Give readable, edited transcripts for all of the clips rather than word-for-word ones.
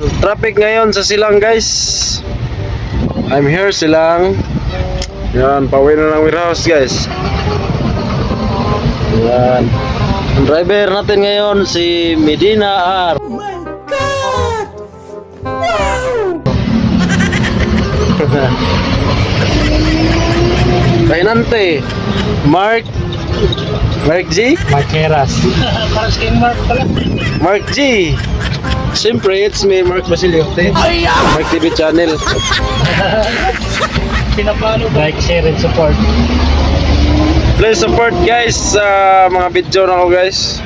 Traffic ngayon sa Silang, guys. I'm here Silang. Yan, pauwi na ng warehouse, guys. Yan. Ang driver natin ngayon si Medina R. Oh my God! Wow! Kainante Mark G. Marqueras. Para sa Mark pala. Mark G. Siyempre, it's me, Mark Basiliote. Mark TV channel. Pinapalo. Like, share, and support. Please support, guys, sa mga video na ko, guys.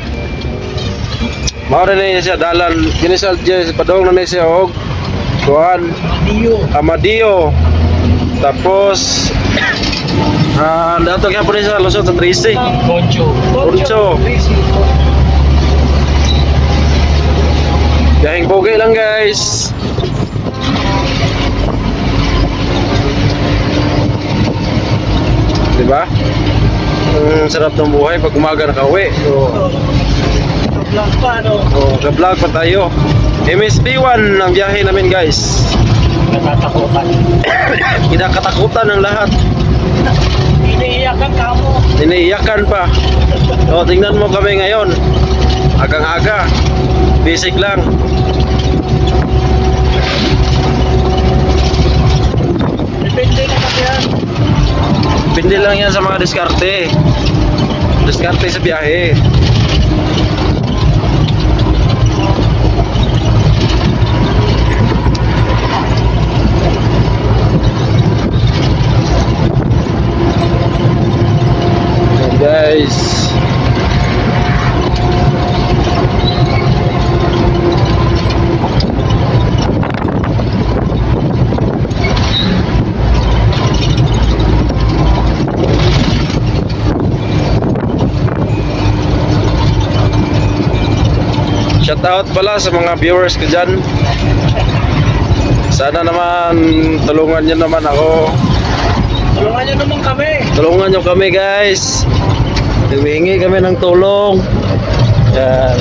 Maura na niya siya dalan. Ginisal siya, padong na niya siya, og Juan Amadio. Tapos dato kaya po niya sa Luzon, sa Tracy. Poncho. Gahing bugay lang, guys. Diba? Ang sarap ng buhay pag umaga nakauwi. Vlog pa, no? Ka-vlog pa tayo. MSB1 ang biyahe namin, guys. Natatakutan. Kinakatakutan ng lahat. Iniiyakan ka mo. Iniiyakan pa. O, tingnan mo kami ngayon. Agang-aga. Basic lang. Depende na kasi yan. Pindi lang yan sa mga diskarte. Diskarte sa biyahe. Ayan, guys. Shoutout pala sa mga viewers ko dyan. Sana naman tulungan nyo naman ako. Tulungan nyo naman kami. Tulungan nyo kami, guys. Humihingi kami ng tulong. Yan.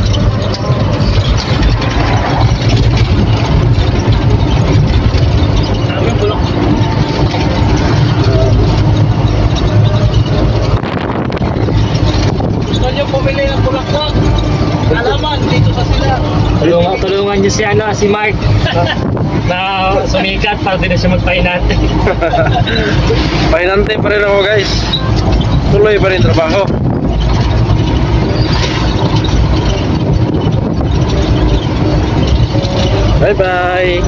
Sabi bulok. Gusto nyo pumili ng bulaklak? Alaman, dito sa sila. Tulungan niyo si Mark na sumikat para din siya magpahinante. Pahinante pa rin ako, guys. Tuloy pa rin trabaho. Bye bye.